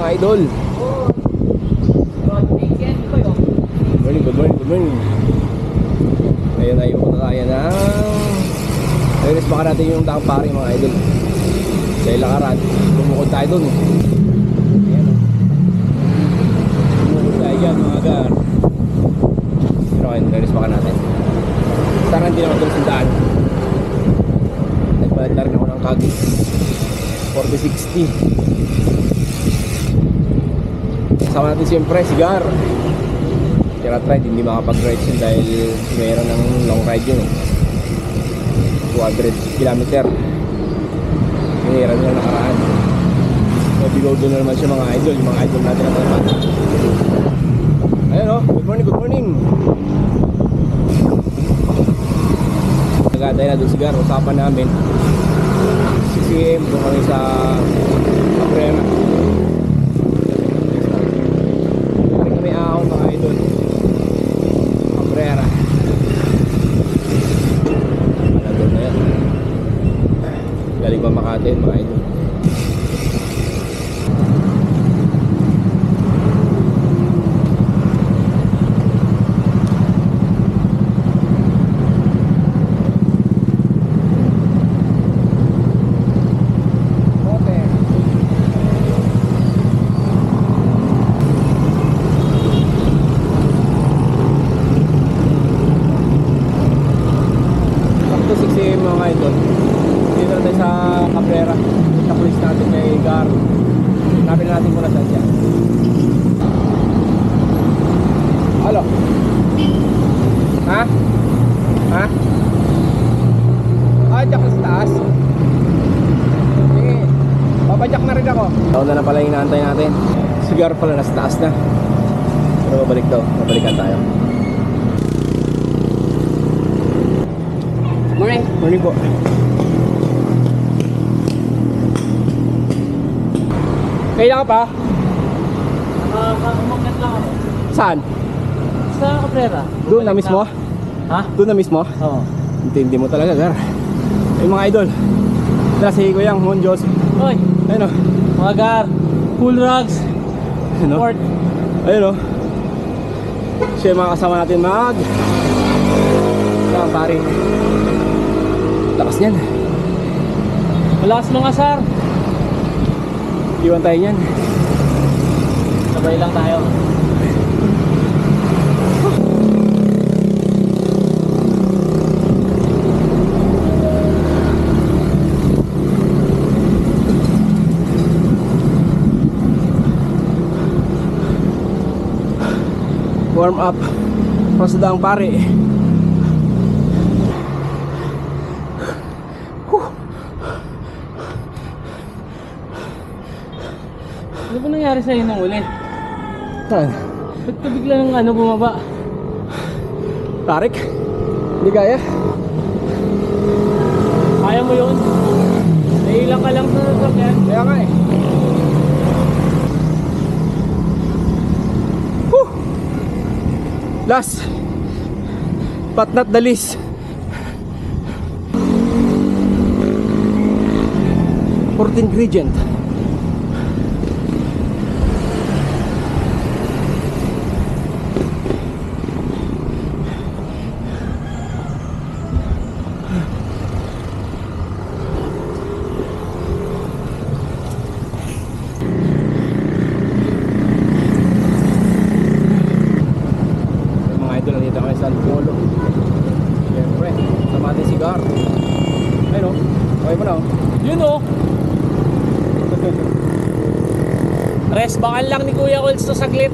mga idol. Good morning. Ngayon ay pupunta tayo ng Reyes baka natin yung daang pari mga idol. Dahil lakaran, bumukod tayo dun. Ayan o. Bumukod tayo dyan mga gar. Pero ngayon, Reyes baka natin. Sana hindi naman dun sundaan. Nagbalat na rin ako ng kagi 40-60. Kasama natin siyempre si Gar. Kaya ride, hindi makapag-ride siya dahil mayroon ng long ride yun 200 km. Hiniran niya nakaraan. Nabigaw doon na naman siya mga idol. Yung mga idol natin naman. Ayan o, good morning. Nagatay na doon si Gar. Usapan namin CCM doon kami sa Cabrera. Hindi kami ahon mga idol. Cabrera. Malandon na yan. Galing pa Makati mga idol. Taon na pala yung inaantay natin. Sigar pala nasa taas na. Pero babalikan tayo. Morning po. Kailan ka pa? Umakyat lang ako. Saan? Sa Cabrera. Doon na mismo? Ha? Doon na mismo? Oo. Hindi mo talaga, Gar. Ay mga idol. Tara si Kuyang Monjos. Hoy! Ayun o. Mga Gar, Cool Rugs, Ayun o. Port. Ayun o. Siya yung mga kasama natin Saan pare? Lakas niyan. Malakas mga sar. Iwan tayo niyan. Sabay lang tayo. Warm up para sa daang pare. Ano ba nangyari sa'yo nung uli? Saan? Ba't ka bigla ng bumaba? Tarik? Hindi kaya? Kaya mo yun? Nailang ka lang sa sasakyan. Kaya nga eh. Last but not the least, fourth ingredient. Nandito kami sa Polo. Siyempre, sama natin si Gar. Ayun o, okay mo na o. Yun o. Rest bakan lang ni Kuya Colts to saglit.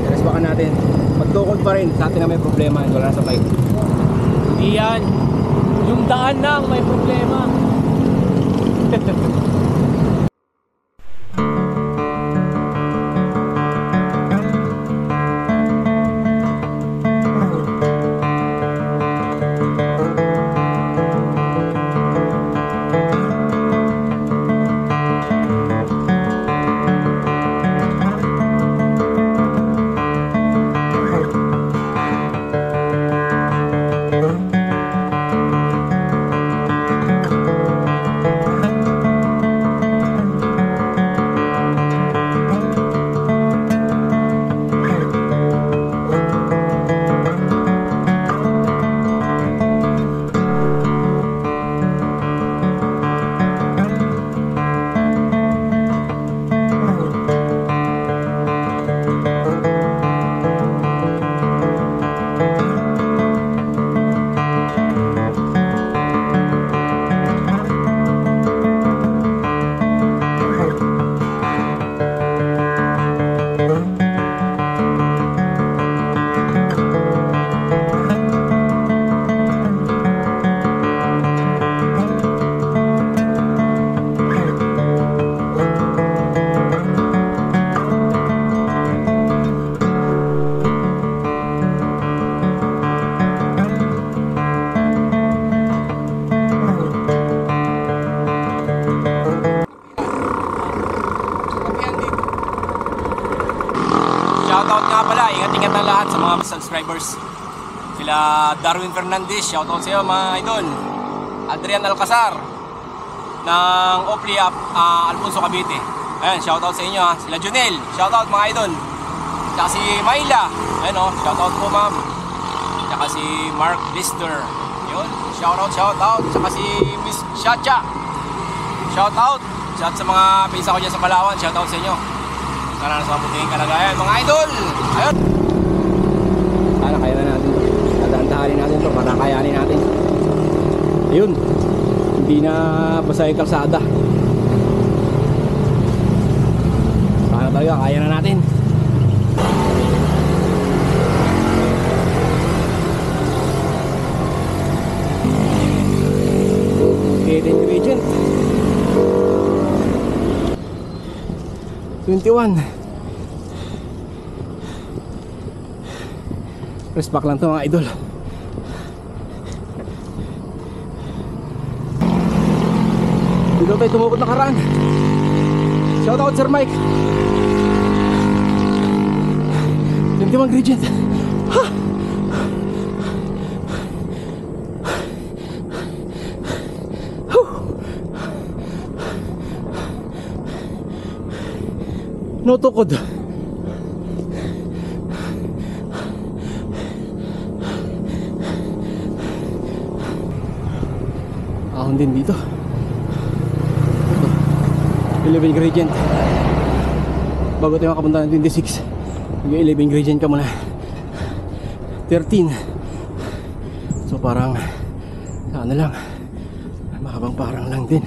Rest bakan natin. Magtukod pa rin, sa atin na may problema. Wala na sa bike. Hindi yan. Yung daan na ang may problema. nga pala, ingat-ingat na lahat sa mga subscribers. Sila Darwin Fernandez, shoutout sa iyo mga idol. Adrian Alcazar ng Opli Alfonso Cavite. Ayan, shoutout sa inyo ha. Sila Junel, shoutout mga idol. Tsaka si Myla, ayun o, shoutout po ma'am. Tsaka si Mark Lister, yun, shoutout. Tsaka si Miss Chacha, shoutout. Shout sa mga pinsa ko dyan sa Palawan, shoutout sa inyo. Sana nasa mabuting kalagayan mga idol. Ayun, sana kaya na natin to. Dadantahanin natin to, makakayanin natin. Ayun, hindi na basta yung kalsada. Sana talaga kaya na natin. Hidden ingredient 21. Press back lang to mga idol. Dito tayo tumukot na karaan. Shout out Sir Mike. 21 ingredient. Ha! No tukod. Ahon din dito. 11 ingredient. Bago tayo makapunta ng 26, yung 11 ingredient ka muna. 13. So parang ano lang, mahabang parang lang din.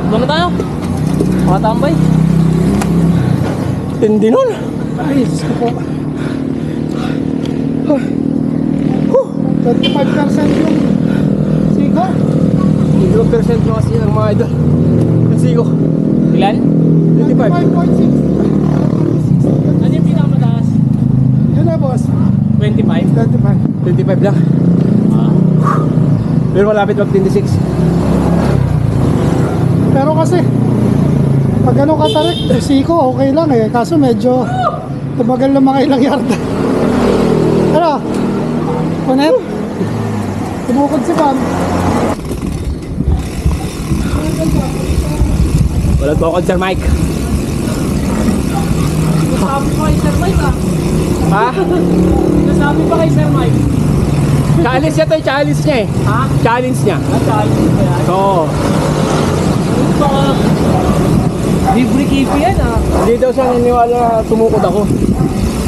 Doon na tayo. Makatambay. Tindi nun. Ay, Diyos ko po. 35% yung sigo. 0% mo kasi yan mga idol. Kasi ko. Ilan? 25. 25.6. Ano yung pinakamataas? Yun na, boss. 25? 25. 25 lang. Ah. Pero malapit mag 26. Pero kasi, pag ano katarik, siko, okay lang eh. Kaso medyo tumagal ng mga ilang yarda. Ano? Kunet? Tumukod si Pam. Wala po ako, Sir Mike. Nasabi pa kay Sir Mike ah. Ha? Nasabi pa kay Sir Mike. Challenge niya to, challenge niya eh. Ha? Challenge niya. Challenge ba yan? Oo. Baka libre kipi yan ah. Hindi daw siya naniwala na tumukod ako.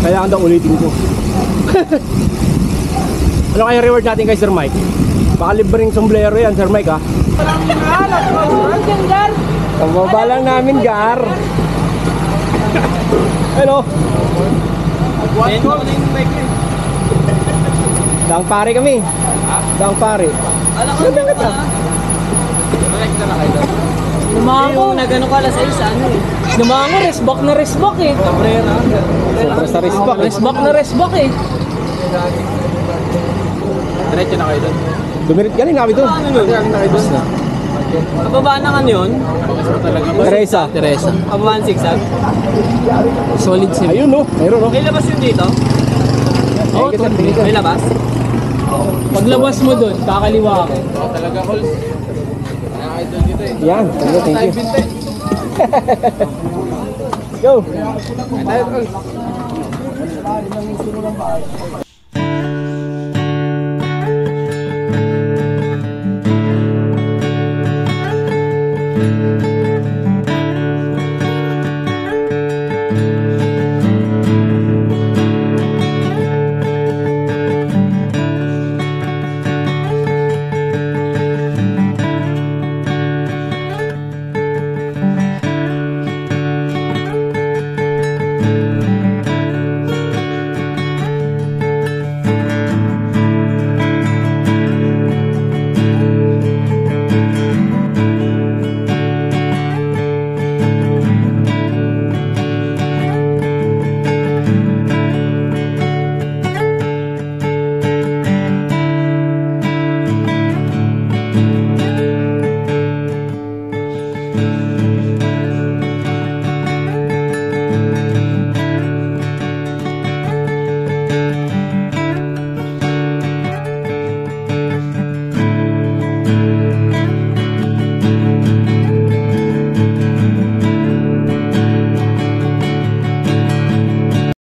Kailangan daw ulitin ko. Ano kaya reward natin kay Sir Mike? Baka libreng sombrero yan, Sir Mike ha? Ang baba lang namin, Gar. Ano? Dang pare kami. Dang pare. Ganda ka ta. Lumango. Nagano ka alas 6 ano eh. Lumango, resbak na resbak eh. Sobra sa respect. Resbak na resbak eh. Diretso na kayo doon. Dumirit ka rin kami doon. Pababa na nga yun. Teresa. Teresa. Pababa ng zigzag. Solid sim. Ayun no. Mayroon no. May labas yun dito. Oh, May labas. Paglabas mo doon, kakaliwa ka. Talaga calls. Idol dito eh. Yan. Thank you. Go. Tayo calls.